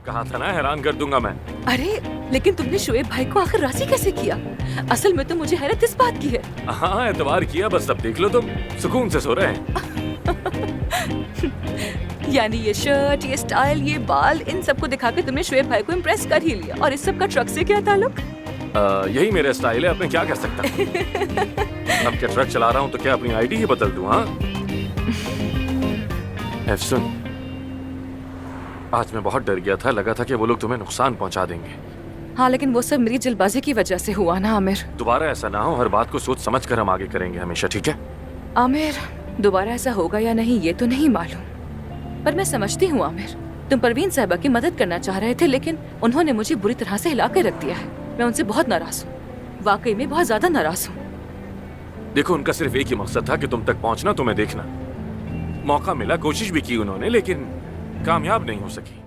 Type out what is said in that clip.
कहा था ना हैरान कर दूंगा मैं। अरे लेकिन तुमने शोएब भाई को आखिर राजी कैसे किया? असल में तो मुझे हैरत इस बात की है। हाँ एतबार किया, बस अब देख लो तुम सुकून से सो रहे हैं। यानी ये शर्ट, ये स्टाइल, ये बाल, इन सबको दिखाकर तुमने शोएब भाई को इम्प्रेस कर ही लिया। और इस सब का ट्रक से क्या ताल्लुक? यही मेरा स्टाइल है, अब मैं क्या कर सकता हूँ। अब क्या ट्रक चला रहा हूँ तो क्या अपनी आईडी ही बदल दूँ? हाँ सुन, आज मैं बहुत डर गया था, लगा था कि वो लोग तुम्हें नुकसान पहुंचा देंगे। हाँ लेकिन वो सब मेरी जल्दबाजी की वजह से हुआ ना आमिर। दोबारा ऐसा ना हो, हर बात को सोच समझ कर हम आगे करेंगे हमेशा, ठीक है? आमिर दोबारा ऐसा होगा या नहीं ये तो नहीं मालूम, पर मैं समझती हूँ आमिर, तुम परवीन साहिबा की मदद करना चाह रहे थे, लेकिन उन्होंने मुझे बुरी तरह से हिला कर रख दिया है। मैं उनसे बहुत नाराज हूँ, वाकई में बहुत ज्यादा नाराज हूँ। देखो उनका सिर्फ एक ही मकसद था कि तुम तक पहुंचना, तुम्हें देखना। मौका मिला, कोशिश भी की उन्होंने, लेकिन कामयाब नहीं हो सकी।